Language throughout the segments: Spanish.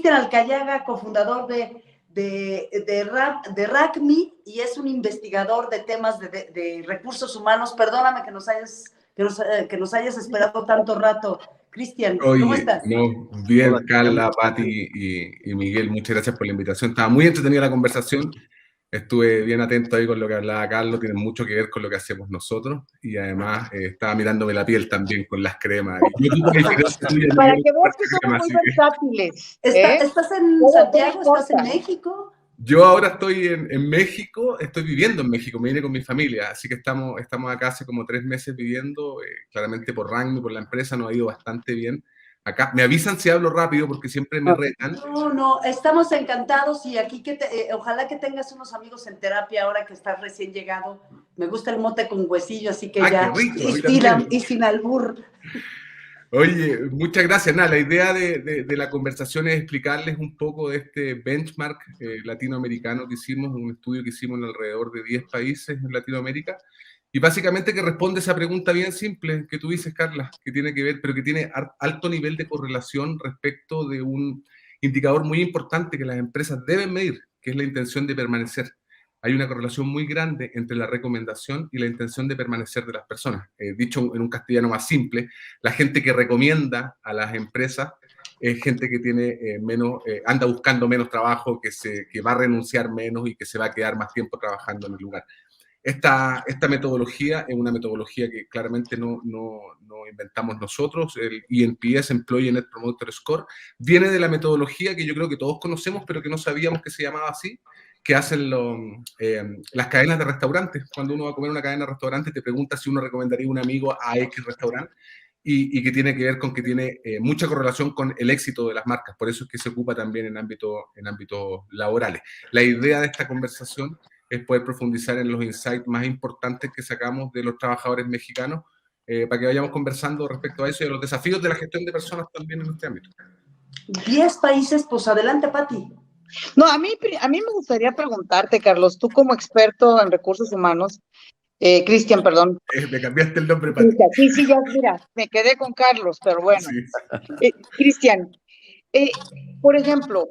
Cristian Alcayaga, cofundador de RACMI, y es un investigador de temas de recursos humanos. Perdóname que nos hayas esperado tanto rato. Cristian, ¿cómo estás? No, bien, Carla, Pati y Miguel, muchas gracias por la invitación. Estaba muy entretenida la conversación. Estuve bien atento ahí con lo que hablaba Carlos, tiene mucho que ver con lo que hacemos nosotros, y además estaba mirándome la piel también con las cremas. Para que veas que somos muy versátiles. ¿Estás en Santiago? ¿Estás en México? Yo ahora estoy en México, estoy viviendo en México, me vine con mi familia, así que estamos acá hace como 3 meses viviendo, claramente por RACMI, por la empresa, nos ha ido bastante bien. Acá me avisan si hablo rápido porque siempre me retan. No, estamos encantados, y aquí ojalá que tengas unos amigos en terapia ahora que estás recién llegado. Me gusta el mote con huesillo, así que ya. Qué rico, y sin albur. Oye, muchas gracias. Nada, la idea de la conversación es explicarles un poco de este benchmark latinoamericano que hicimos, un estudio que hicimos en alrededor de 10 países en Latinoamérica, y básicamente que responde esa pregunta bien simple que tú dices, Carla, que tiene que ver, pero que tiene alto nivel de correlación respecto de un indicador muy importante que las empresas deben medir, que es la intención de permanecer. Hay una correlación muy grande entre la recomendación y la intención de permanecer de las personas. Dicho en un castellano más simple, la gente que recomienda a las empresas es gente que tiene anda buscando menos trabajo, que va a renunciar menos y que se va a quedar más tiempo trabajando en el lugar. Esta metodología es una metodología que claramente no inventamos nosotros. El ENPS, Employee Net Promoter Score, viene de la metodología que yo creo que todos conocemos, pero que no sabíamos que se llamaba así, que hacen las cadenas de restaurantes. Cuando uno va a comer una cadena de restaurantes, te pregunta si uno recomendaría un amigo a X restaurante, y que tiene que ver con que tiene mucha correlación con el éxito de las marcas. Por eso es que se ocupa también en ámbitos laborales. La idea de esta conversación es poder profundizar en los insights más importantes que sacamos de los trabajadores mexicanos, para que vayamos conversando respecto a eso y a los desafíos de la gestión de personas también en este ámbito. 10 países, pues adelante, Pati. No, a mí me gustaría preguntarte, Carlos, tú como experto en recursos humanos, Cristian, perdón. Me cambiaste el nombre, Pati. Sí, ya, mira, me quedé con Carlos, pero bueno. Sí. Cristian, por ejemplo,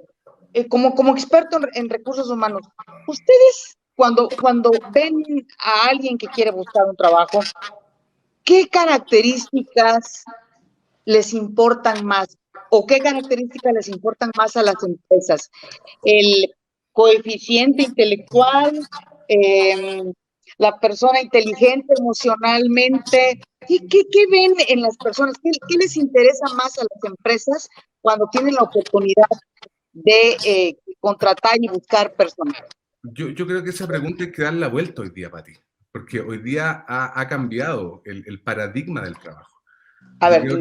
como experto en recursos humanos, ustedes cuando ven a alguien que quiere buscar un trabajo, ¿qué características les importan más? ¿O qué características les importan más a las empresas? ¿El coeficiente intelectual? ¿La persona inteligente emocionalmente? ¿Qué ven en las personas? ¿Qué les interesa más a las empresas cuando tienen la oportunidad de contratar y buscar personal? Yo creo que esa pregunta hay que darle la vuelta hoy día, Pati, porque hoy día ha cambiado el paradigma del trabajo. A ver, creo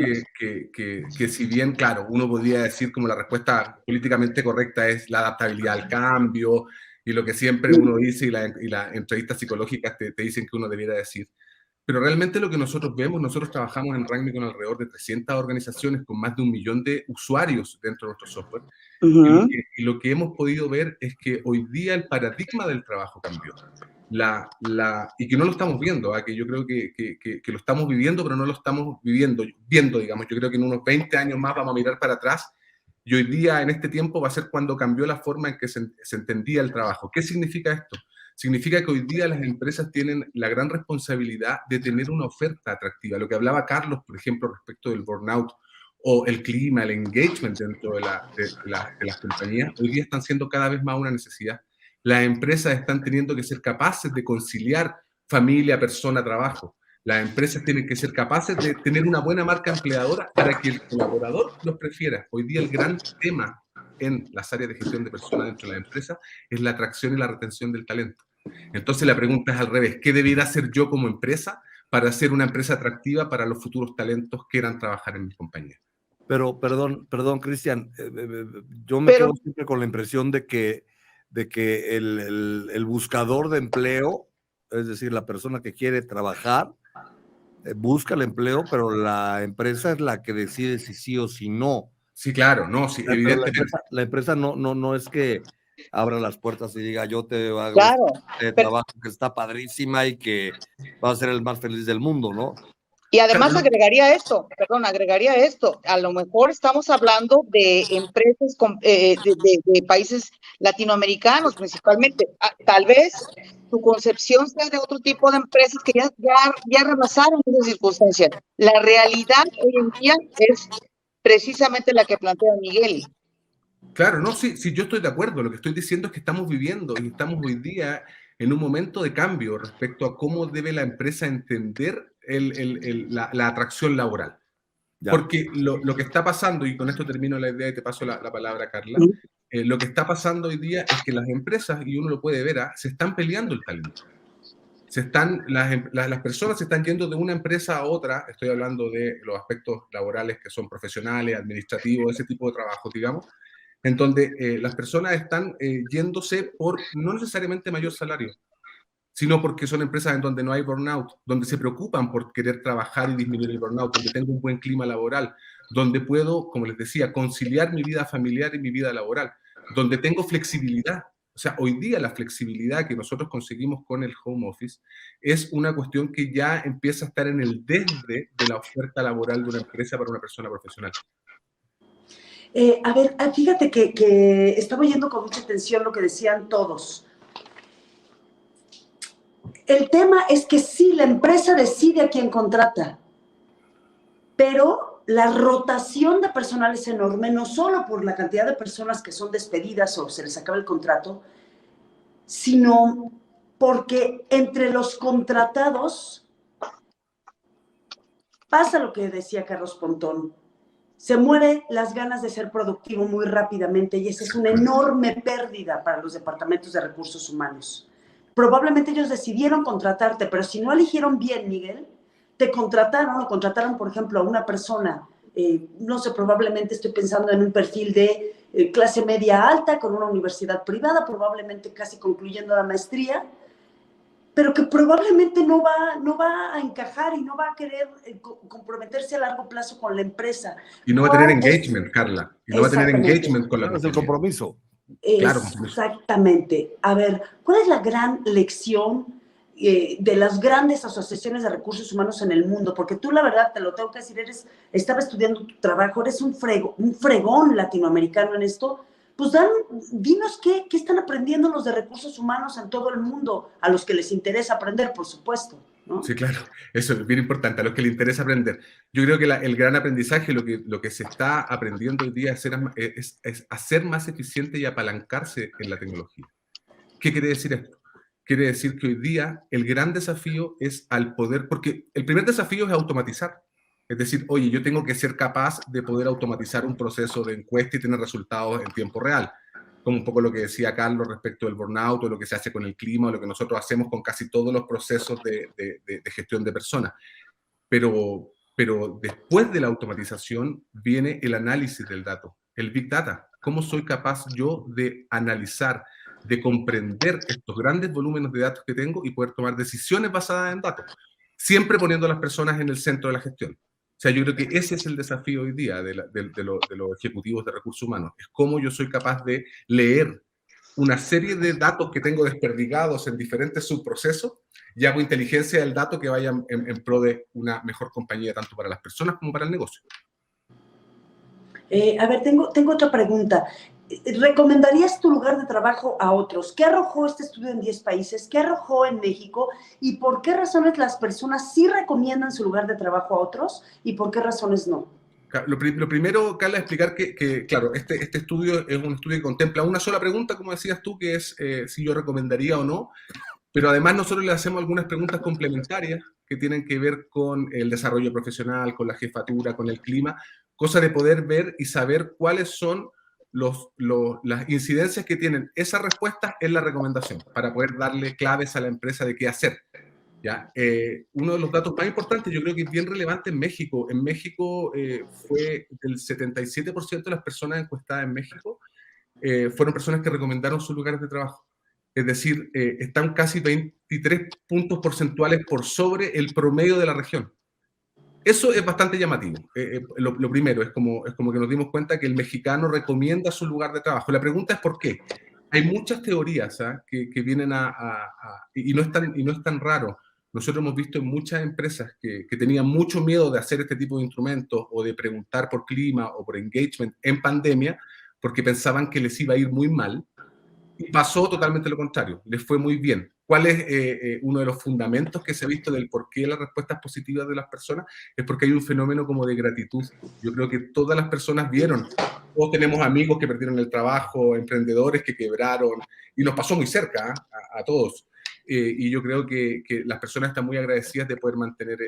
que si bien, claro, uno podría decir como la respuesta políticamente correcta es la adaptabilidad al cambio, y lo que siempre uno dice, y las entrevistas psicológicas te dicen que uno debiera decir, pero realmente lo que nosotros vemos, nosotros trabajamos en RACMI con alrededor de 300 organizaciones, con más de 1 millón de usuarios dentro de nuestro software, y lo que hemos podido ver es que hoy día el paradigma del trabajo cambió. Y que no lo estamos viendo, que yo creo que lo estamos viviendo, pero no lo estamos viendo, digamos. Yo creo que en unos 20 años más vamos a mirar para atrás, y hoy día, en este tiempo, va a ser cuando cambió la forma en que se entendía el trabajo. ¿Qué significa esto? Significa que hoy día las empresas tienen la gran responsabilidad de tener una oferta atractiva. Lo que hablaba Carlos, por ejemplo, respecto del burnout, o el clima, el engagement dentro de las compañías, hoy día están siendo cada vez más una necesidad. Las empresas están teniendo que ser capaces de conciliar familia, persona, trabajo. Las empresas tienen que ser capaces de tener una buena marca empleadora para que el colaborador los prefiera. Hoy día el gran tema en las áreas de gestión de personas dentro de la empresa es la atracción y la retención del talento. Entonces la pregunta es al revés: ¿qué debiera hacer yo como empresa para ser una empresa atractiva para los futuros talentos que quieran trabajar en mis compañías? Pero, perdón, Cristian, yo me quedo siempre con la impresión de que el buscador de empleo, es decir, la persona que quiere trabajar, busca el empleo, pero la empresa es la que decide si sí o si no. Sí, claro, no, sí, evidentemente. La empresa no es que abra las puertas y diga, yo te hago claro, este trabajo que está padrísima y que va a ser el más feliz del mundo, ¿no? Y además agregaría esto, a lo mejor estamos hablando de empresas de países latinoamericanos principalmente. Tal vez tu concepción sea de otro tipo de empresas que ya rebasaron esas circunstancias. La realidad hoy en día es precisamente la que plantea Miguel. Claro, no, sí, yo estoy de acuerdo. Lo que estoy diciendo es que estamos viviendo y estamos hoy día en un momento de cambio respecto a cómo debe la empresa entender la atracción laboral. Ya. Porque lo que está pasando, y con esto termino la idea y te paso la palabra, Carla, lo que está pasando hoy día es que las empresas, y uno lo puede ver, se están peleando el talento. Las personas se están yendo de una empresa a otra, estoy hablando de los aspectos laborales que son profesionales, administrativos, ese tipo de trabajos, digamos, en donde las personas están yéndose por no necesariamente mayor salario, sino porque son empresas en donde no hay burnout, donde se preocupan por querer trabajar y disminuir el burnout, donde tengo un buen clima laboral, donde puedo, como les decía, conciliar mi vida familiar y mi vida laboral, donde tengo flexibilidad. O sea, hoy día la flexibilidad que nosotros conseguimos con el home office es una cuestión que ya empieza a estar en el desde de la oferta laboral de una empresa para una persona profesional. A ver, fíjate que estaba oyendo con mucha atención lo que decían todos. El tema es que sí, la empresa decide a quién contrata, pero la rotación de personal es enorme, no solo por la cantidad de personas que son despedidas o se les acaba el contrato, sino porque entre los contratados pasa lo que decía Carlos Pontón. Se mueren las ganas de ser productivo muy rápidamente y esa es una enorme pérdida para los departamentos de recursos humanos. Probablemente ellos decidieron contratarte, pero si no eligieron bien, Miguel, te contrataron, por ejemplo, a una persona, no sé, probablemente estoy pensando en un perfil de clase media alta con una universidad privada, probablemente casi concluyendo la maestría, pero que probablemente no va a encajar y no va a querer comprometerse a largo plazo con la empresa. Y no va a tener engagement, Carla. Y no va a tener engagement con la empresa. Es el compromiso. Claro. Exactamente. A ver, ¿cuál es la gran lección de las grandes asociaciones de recursos humanos en el mundo? Porque tú, la verdad, te lo tengo que decir, estaba estudiando tu trabajo, eres un fregón latinoamericano en esto. Pues dinos qué están aprendiendo los de recursos humanos en todo el mundo, a los que les interesa aprender, por supuesto, ¿no? Sí, claro, eso es bien importante, a los que les interesa aprender. Yo creo que el gran aprendizaje, lo que se está aprendiendo hoy día es hacer más eficiente y apalancarse en la tecnología. ¿Qué quiere decir esto? Quiere decir que hoy día el gran desafío es al poder, porque el primer desafío es automatizar. Es decir, oye, yo tengo que ser capaz de poder automatizar un proceso de encuesta y tener resultados en tiempo real. Como un poco lo que decía Carlos respecto del burnout, o lo que se hace con el clima, o lo que nosotros hacemos con casi todos los procesos de gestión de personas. Pero después de la automatización viene el análisis del dato, el Big Data. ¿Cómo soy capaz yo de analizar, de comprender estos grandes volúmenes de datos que tengo y poder tomar decisiones basadas en datos? Siempre poniendo a las personas en el centro de la gestión. O sea, yo creo que ese es el desafío hoy día de los ejecutivos de recursos humanos. Es cómo yo soy capaz de leer una serie de datos que tengo desperdigados en diferentes subprocesos y hago inteligencia del dato que vaya en pro de una mejor compañía, tanto para las personas como para el negocio. A ver, tengo otra pregunta. ¿Recomendarías tu lugar de trabajo a otros? ¿Qué arrojó este estudio en 10 países? ¿Qué arrojó en México? ¿Y por qué razones las personas sí recomiendan su lugar de trabajo a otros? ¿Y por qué razones no? Lo primero, Carla, es explicar que claro, este estudio es un estudio que contempla una sola pregunta, como decías tú, que es si yo recomendaría o no, pero además nosotros le hacemos algunas preguntas complementarias que tienen que ver con el desarrollo profesional, con la jefatura, con el clima, cosa de poder ver y saber cuáles son las incidencias que tienen esas respuestas en la recomendación, para poder darle claves a la empresa de qué hacer. ¿Ya? Uno de los datos más importantes, yo creo que es bien relevante en México. En México fue el 77% de las personas encuestadas en México fueron personas que recomendaron sus lugares de trabajo. Es decir, están casi 23 puntos porcentuales por sobre el promedio de la región. Eso es bastante llamativo. Lo primero, es como que nos dimos cuenta que el mexicano recomienda su lugar de trabajo. La pregunta es ¿por qué? Hay muchas teorías que vienen y no es tan raro. nosotros hemos visto en muchas empresas que tenían mucho miedo de hacer este tipo de instrumentos o de preguntar por clima o por engagement en pandemia porque pensaban que les iba a ir muy mal, y pasó totalmente lo contrario, les fue muy bien. ¿Cuál es uno de los fundamentos que se ha visto del por qué las respuestas positivas de las personas? Es porque hay un fenómeno como de gratitud. Yo creo que todas las personas vieron, todos tenemos amigos que perdieron el trabajo, emprendedores que quebraron, y nos pasó muy cerca a todos. Y yo creo que las personas están muy agradecidas de poder mantener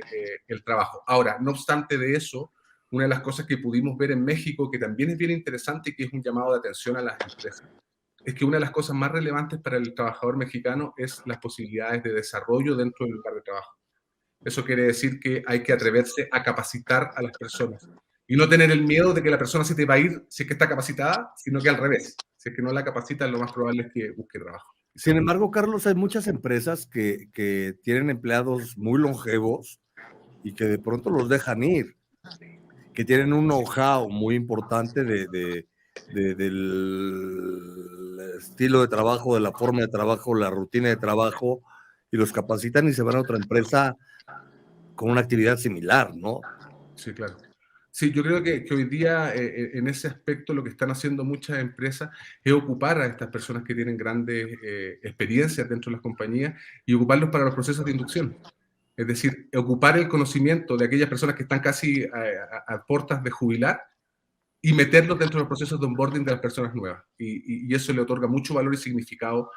el trabajo. Ahora, no obstante de eso, una de las cosas que pudimos ver en México, que también es bien interesante y que es un llamado de atención a las empresas, es que una de las cosas más relevantes para el trabajador mexicano es las posibilidades de desarrollo dentro del lugar de trabajo. Eso quiere decir que hay que atreverse a capacitar a las personas y no tener el miedo de que la persona se te va a ir si es que está capacitada, sino que al revés. Si es que no la capacitan, lo más probable es que busque trabajo. Sin embargo, Carlos, hay muchas empresas que tienen empleados muy longevos y que de pronto los dejan ir, que tienen un know-how muy importante del estilo de trabajo, de la forma de trabajo, la rutina de trabajo, y los capacitan y se van a otra empresa con una actividad similar, ¿no? Sí, claro. Sí, yo creo que hoy día en ese aspecto lo que están haciendo muchas empresas es ocupar a estas personas que tienen grandes experiencias dentro de las compañías y ocuparlos para los procesos de inducción. Es decir, ocupar el conocimiento de aquellas personas que están casi a puertas de jubilar y meterlos dentro de los procesos de onboarding de las personas nuevas. Y eso le otorga mucho valor y significado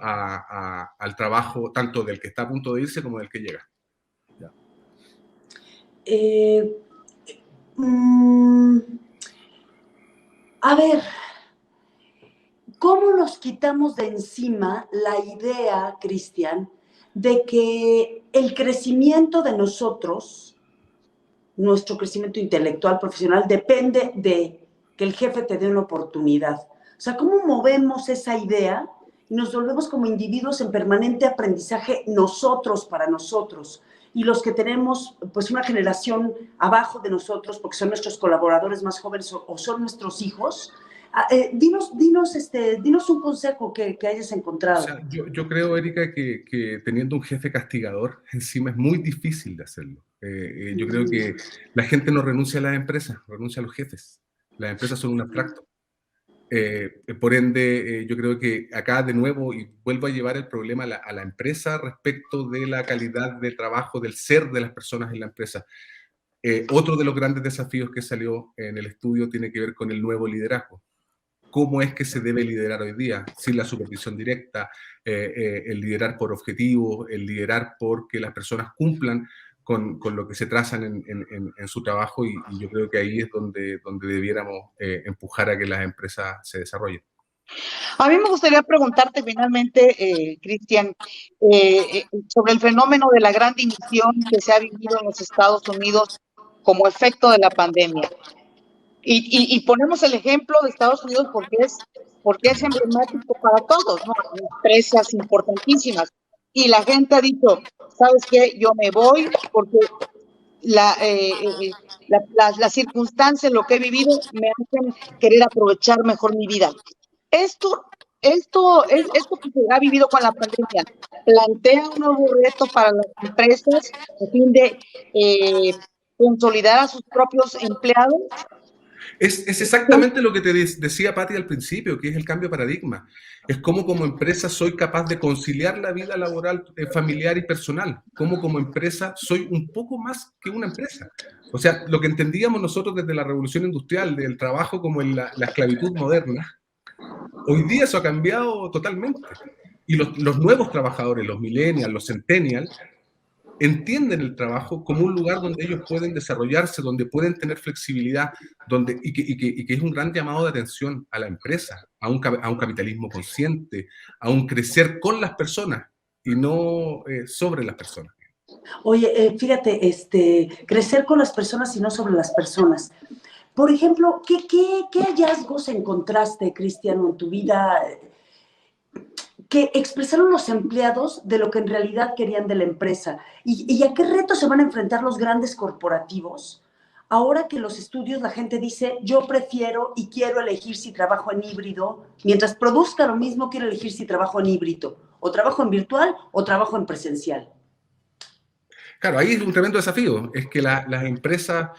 al trabajo, tanto del que está a punto de irse como del que llega. A ver, ¿cómo nos quitamos de encima la idea, Cristian, de que el crecimiento de nosotros, nuestro crecimiento intelectual, profesional, depende de que el jefe te dé una oportunidad? O sea, ¿cómo movemos esa idea y nos volvemos como individuos en permanente aprendizaje nosotros para nosotros? Y los que tenemos pues una generación abajo de nosotros, porque son nuestros colaboradores más jóvenes o son nuestros hijos, dinos un consejo que hayas encontrado. O sea, yo creo, Erika, que teniendo un jefe castigador encima es muy difícil de hacerlo. Yo creo que la gente no renuncia a las empresas, renuncia a los jefes. Las empresas son un abstracto. Por ende, yo creo que acá de nuevo, y vuelvo a llevar el problema a la empresa respecto de la calidad de trabajo, del ser de las personas en la empresa. Otro de los grandes desafíos que salió en el estudio tiene que ver con el nuevo liderazgo. ¿Cómo es que se debe liderar hoy día? Sin la supervisión directa, el liderar por objetivos, el liderar por que las personas cumplan con lo que se trazan en su trabajo, y yo creo que ahí es donde debiéramos empujar a que las empresas se desarrollen. A mí me gustaría preguntarte finalmente, Cristian, sobre el fenómeno de la gran dimisión que se ha vivido en los Estados Unidos como efecto de la pandemia. Y ponemos el ejemplo de Estados Unidos porque es emblemático para todos, ¿no? Empresas importantísimas. Y la gente ha dicho, ¿sabes qué? Yo me voy porque las circunstancias, lo que he vivido, me hacen querer aprovechar mejor mi vida. Esto que se ha vivido con la pandemia plantea un nuevo reto para las empresas a fin de consolidar a sus propios empleados. Es exactamente lo que te decía Patti al principio, que es el cambio de paradigma. Es cómo como empresa soy capaz de conciliar la vida laboral, familiar y personal. Cómo como empresa soy un poco más que una empresa. O sea, lo que entendíamos nosotros desde la revolución industrial, del trabajo como en la esclavitud moderna, hoy día eso ha cambiado totalmente. Y los nuevos trabajadores, los millennials, los centennials, entienden el trabajo como un lugar donde ellos pueden desarrollarse, donde pueden tener flexibilidad, y que es un gran llamado de atención a la empresa, a un capitalismo consciente, a un crecer con las personas y no sobre las personas. Oye, fíjate, crecer con las personas y no sobre las personas. Por ejemplo, ¿qué hallazgos encontraste, Cristiano, en tu vida que expresaron los empleados de lo que en realidad querían de la empresa? ¿Y a qué retos se van a enfrentar los grandes corporativos? Ahora que los estudios, la gente dice, yo prefiero y quiero elegir si trabajo en híbrido, mientras produzca lo mismo, quiero elegir si trabajo en híbrido, o trabajo en virtual, o trabajo en presencial. Claro, ahí es un tremendo desafío, es que las empresas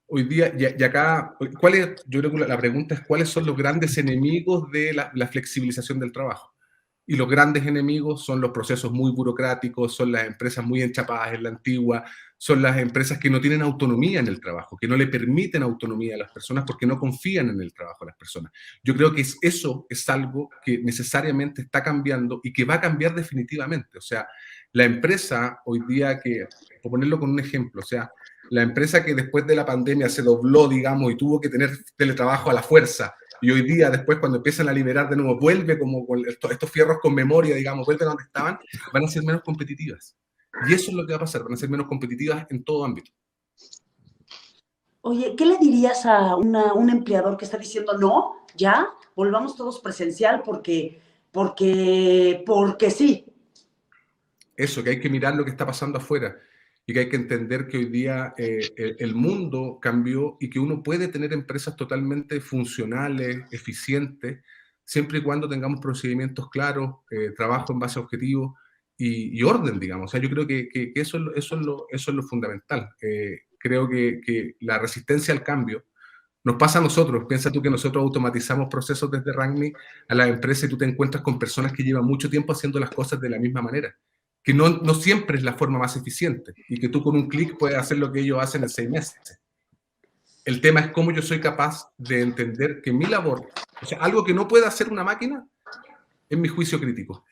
hoy día, y acá, yo creo que la pregunta es cuáles son los grandes enemigos de la flexibilización del trabajo. Y los grandes enemigos son los procesos muy burocráticos, son las empresas muy enchapadas en la antigua, son las empresas que no tienen autonomía en el trabajo, que no le permiten autonomía a las personas porque no confían en el trabajo de las personas. Yo creo que eso es algo que necesariamente está cambiando y que va a cambiar definitivamente. O sea, la empresa hoy día por ponerlo con un ejemplo, o sea, la empresa que después de la pandemia se dobló, digamos, y tuvo que tener teletrabajo a la fuerza, y hoy día, después, cuando empiezan a liberar de nuevo, vuelve como con estos fierros con memoria, digamos, vuelven a donde estaban, van a ser menos competitivas. Y eso es lo que va a pasar, van a ser menos competitivas en todo ámbito. Oye, ¿qué le dirías a un empleador que está diciendo, no, ya, volvamos todos presencial porque sí? Eso, que hay que mirar lo que está pasando afuera y que hay que entender que hoy día el mundo cambió y que uno puede tener empresas totalmente funcionales, eficientes, siempre y cuando tengamos procedimientos claros, trabajo en base a objetivos y orden, digamos. O sea, yo creo que eso es lo fundamental. Creo que la resistencia al cambio nos pasa a nosotros. Piensa tú que nosotros automatizamos procesos desde Rangmi a la empresa y tú te encuentras con personas que llevan mucho tiempo haciendo las cosas de la misma manera, que no siempre es la forma más eficiente y que tú con un clic puedes hacer lo que ellos hacen en 6 meses. El tema es cómo yo soy capaz de entender que mi labor, o sea, algo que no puede hacer una máquina, es mi juicio crítico,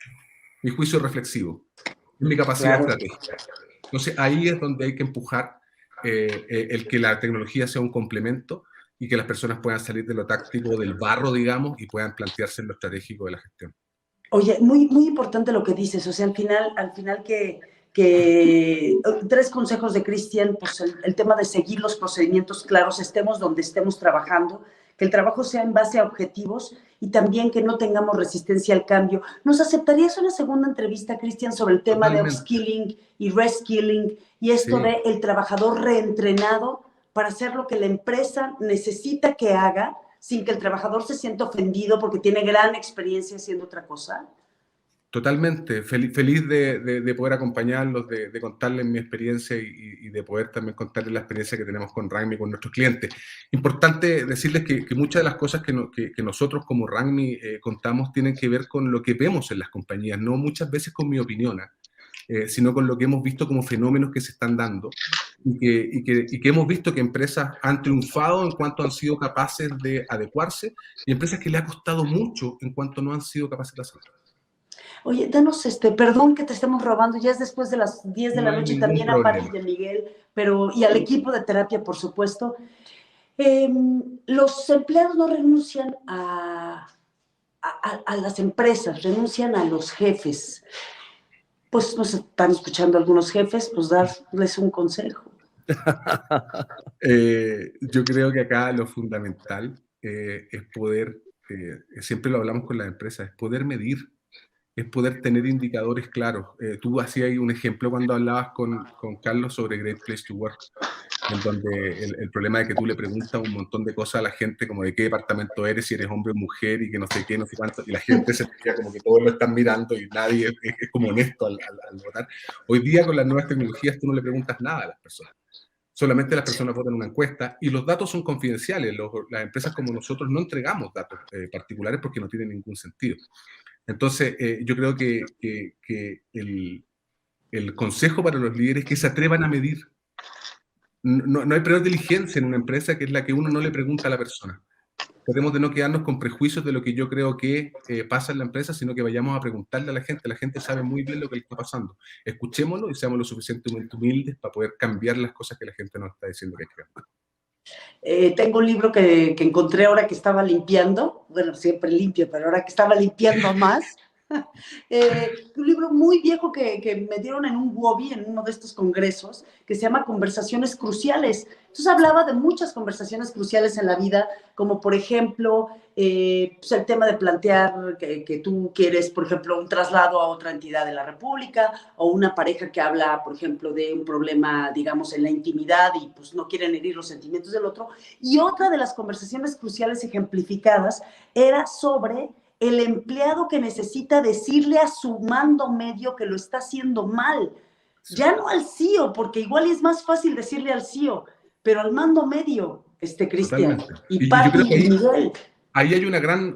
mi juicio reflexivo, es mi capacidad estratégica. Entonces ahí es donde hay que empujar el que la tecnología sea un complemento y que las personas puedan salir de lo táctico, del barro, digamos, y puedan plantearse en lo estratégico de la gestión. Oye, muy, muy importante lo que dices, o sea, al final que 3 consejos de Cristian, pues el tema de seguir los procedimientos claros, estemos donde estemos trabajando, que el trabajo sea en base a objetivos y también que no tengamos resistencia al cambio. ¿Nos aceptarías una segunda entrevista, Cristian, sobre el tema de upskilling y reskilling y esto de el trabajador reentrenado para hacer lo que la empresa necesita que haga sin que el trabajador se sienta ofendido porque tiene gran experiencia haciendo otra cosa? Totalmente, feliz de poder acompañarlos, de contarles mi experiencia y de poder también contarles la experiencia que tenemos con Rangmi, con nuestros clientes. Importante decirles que muchas de las cosas que nosotros como Rangmi contamos tienen que ver con lo que vemos en las compañías, no muchas veces con mi opinión, sino con lo que hemos visto como fenómenos que se están dando y que hemos visto que empresas han triunfado en cuanto han sido capaces de adecuarse y empresas que le ha costado mucho en cuanto no han sido capaces de hacerlo. Oye, danos, perdón que te estemos robando, ya es después de las 10 de la noche también a Pati y a Miguel, y al equipo de terapia, por supuesto. Los empleados no renuncian a las empresas, renuncian a los jefes. Pues nos están escuchando algunos jefes, pues darles un consejo. Yo creo que acá lo fundamental es poder, siempre lo hablamos con las empresas, es poder medir, es poder tener indicadores claros. Tú hacías ahí un ejemplo cuando hablabas con Carlos sobre Great Place to Work, en donde el problema de que tú le preguntas un montón de cosas a la gente, como de qué departamento eres, si eres hombre o mujer, y que no sé qué, no sé cuánto, y la gente se queda como que todos lo están mirando y nadie es como honesto al votar. Hoy día con las nuevas tecnologías tú no le preguntas nada a las personas. Solamente las personas votan una encuesta y los datos son confidenciales. Las empresas como nosotros no entregamos datos particulares porque no tienen ningún sentido. Entonces, yo creo que el consejo para los líderes es que se atrevan a medir. No hay peor diligencia en una empresa que es la que uno no le pregunta a la persona. Tratemos de no quedarnos con prejuicios de lo que yo creo que pasa en la empresa, sino que vayamos a preguntarle a la gente. La gente sabe muy bien lo que le está pasando. Escuchémoslo y seamos lo suficientemente humildes para poder cambiar las cosas que la gente nos está diciendo que hay que cambiar. Tengo un libro que encontré ahora que estaba limpiando, bueno, siempre limpio, pero ahora que estaba limpiando más, un libro muy viejo que me dieron en un Wobby, en uno de estos congresos, que se llama Conversaciones Cruciales. Entonces hablaba de muchas conversaciones cruciales en la vida, como por ejemplo, pues el tema de plantear que tú quieres, por ejemplo, un traslado a otra entidad de la República, o una pareja que habla, por ejemplo, de un problema, digamos, en la intimidad y pues no quieren herir los sentimientos del otro. Y otra de las conversaciones cruciales ejemplificadas era sobre el empleado que necesita decirle a su mando medio que lo está haciendo mal. Ya no al CEO, porque igual es más fácil decirle al CEO, pero al mando medio, Cristian, y yo Pati creo que y Miguel. Ahí hay una gran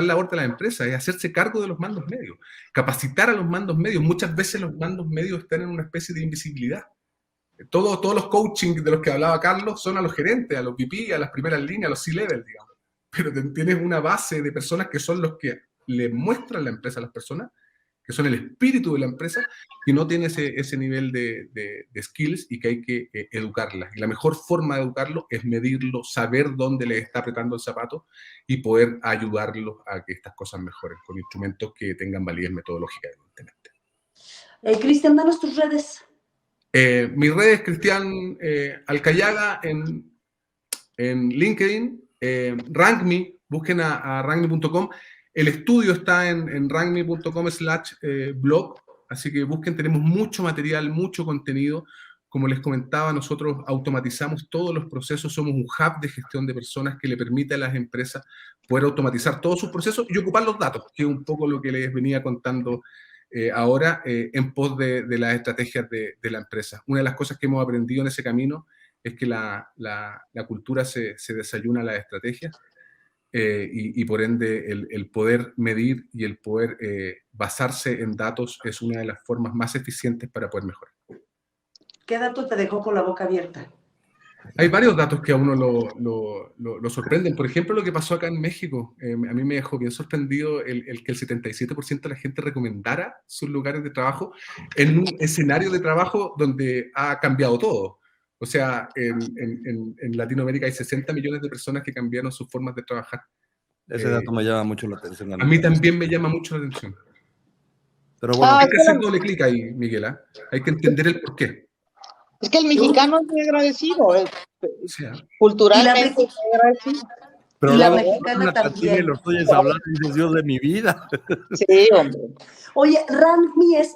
labor de la empresa, es hacerse cargo de los mandos medios, capacitar a los mandos medios. Muchas veces los mandos medios están en una especie de invisibilidad. Todos los coaching de los que hablaba Carlos son a los gerentes, a los VP, a las primeras líneas, a los C-level, digamos. Pero tienes una base de personas que son los que le muestran la empresa a las personas, que son el espíritu de la empresa, y no tiene ese nivel de skills y que hay que educarlas. Y la mejor forma de educarlo es medirlo, saber dónde les está apretando el zapato y poder ayudarlos a que estas cosas mejoren con instrumentos que tengan validez metodológica, evidentemente. Cristian, danos tus redes. Mis redes, Cristian Alcayaga en LinkedIn, RankMe, busquen a rankme.com. El estudio está en rankme.com/blog, así que busquen, tenemos mucho material, mucho contenido. Como les comentaba, nosotros automatizamos todos los procesos, somos un hub de gestión de personas que le permite a las empresas poder automatizar todos sus procesos y ocupar los datos, que es un poco lo que les venía contando ahora en pos de las estrategias de la empresa. Una de las cosas que hemos aprendido en ese camino es que la cultura se desayuna a las estrategias. Y por ende el poder medir y el poder basarse en datos es una de las formas más eficientes para poder mejorar. ¿Qué dato te dejó con la boca abierta? Hay varios datos que a uno lo sorprenden. Por ejemplo, lo que pasó acá en México. A mí me dejó bien sorprendido el que el 77% de la gente recomendara sus lugares de trabajo en un escenario de trabajo donde ha cambiado todo. O sea, en Latinoamérica hay 60 millones de personas que cambiaron sus formas de trabajar. Ese dato me llama mucho la atención. A mí también me llama mucho la atención. Pero bueno, hay que hacer doble clic ahí, Miguel. Hay que entender el porqué. Es que el mexicano es muy agradecido, Sí, culturalmente es muy agradecido. Pero y la luego mexicana también. Y los oyes hablar y dices, Dios de mi vida. Sí, hombre. Oye, RankMe es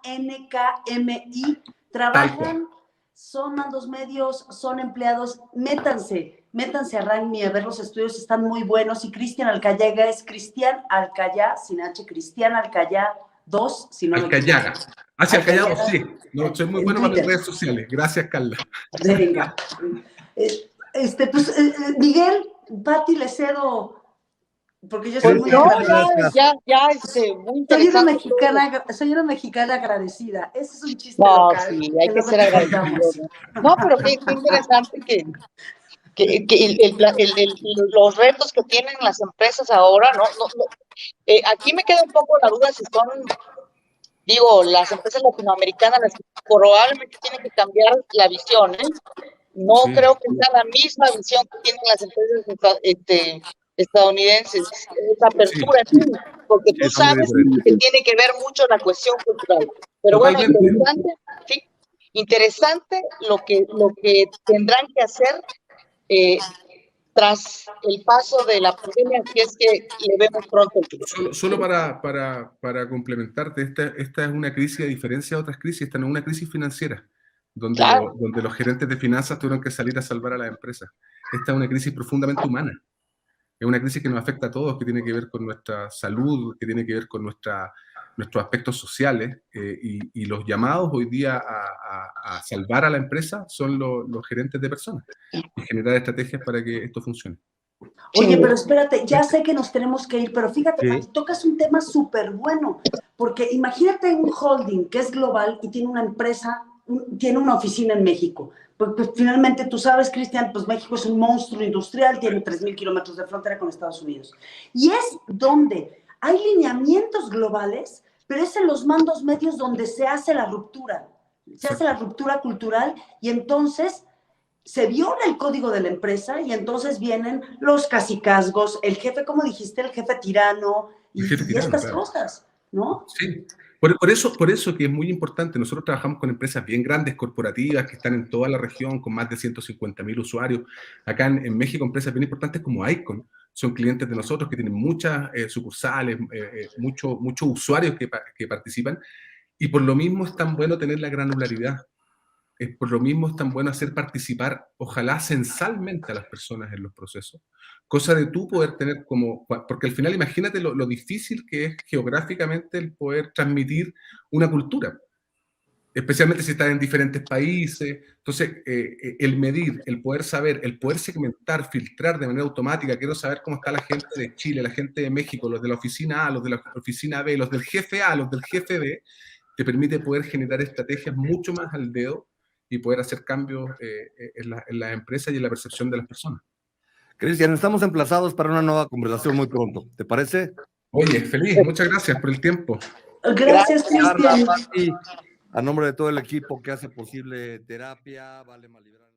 RANKMI. Trabajan, son mandos medios, son empleados. Métanse a RankMe a ver los estudios, están muy buenos. Y Cristian Alcayaga es Cristian Alcayá, sin H, Cristian Alcayá 2, si no me equivoco. Alcayaga. Hacia Alcayaga, sí. No, soy muy En bueno para las Twitter. redes sociales. Gracias, Carla. Venga. Miguel, Pati, le cedo, porque yo soy muy agradecida. Muy interesante. Soy una mexicana agradecida. Ese es un chiste No, local. sí, hay que ser agradecido. No, pero qué interesante que los retos que tienen las empresas ahora, ¿no? Aquí me queda un poco la duda si son, las empresas latinoamericanas las que probablemente tienen que cambiar la visión, ¿eh? No creo que sea la misma visión que tienen las empresas estadounidenses, esa apertura, porque tú sabes que tiene que ver mucho la cuestión cultural. Pero totalmente. Bueno, interesante lo que tendrán que hacer tras el paso de la pandemia, que es que le vemos pronto el futuro. Solo para complementarte, esta es una crisis a diferencia de otras crisis. Esta no es una crisis financiera, donde, Claro. donde los gerentes de finanzas tuvieron que salir a salvar a las empresas. Esta es una crisis profundamente humana. Es una crisis que nos afecta a todos, que tiene que ver con nuestra salud, que tiene que ver con nuestros aspectos sociales, y los llamados hoy día a salvar a la empresa son los gerentes de personas y generar estrategias para que esto funcione. Oye, pero espérate, ya sé que nos tenemos que ir, pero fíjate, tocas un tema súper bueno, porque imagínate un holding que es global y tiene una empresa, tiene una oficina en México. Pues finalmente tú sabes, Cristian, pues México es un monstruo industrial, tiene 3,000 kilómetros de frontera con Estados Unidos. Y es donde hay lineamientos globales, pero es en los mandos medios donde se hace la ruptura. Se hace la ruptura cultural y entonces se viola el código de la empresa y entonces vienen los cacicazgos, el jefe, ¿cómo dijiste? El jefe tirano y estas cosas, ¿no? Sí. Por eso que es muy importante, nosotros trabajamos con empresas bien grandes, corporativas, que están en toda la región, con más de 150,000 usuarios. Acá en México, empresas bien importantes como Icon, son clientes de nosotros que tienen muchas sucursales, muchos usuarios que participan, y por lo mismo es tan bueno tener la granularidad. Por lo mismo es tan bueno hacer participar, ojalá censalmente, a las personas en los procesos. Cosa de tú poder tener porque al final imagínate lo difícil que es geográficamente el poder transmitir una cultura. especialmente si están en diferentes países. Entonces, el medir, el poder saber, el poder segmentar, filtrar de manera automática, quiero saber cómo está la gente de Chile, la gente de México, los de la oficina A, los de la oficina B, los del jefe A, los del jefe B, te permite poder generar estrategias mucho más al dedo y poder hacer cambios en las empresas y en la percepción de las personas. Cristian, estamos emplazados para una nueva conversación muy pronto. ¿Te parece? Oye, feliz, muchas gracias por el tiempo. Gracias, Cristian. A nombre de todo el equipo que hace posible Terapia, Vale Malibran.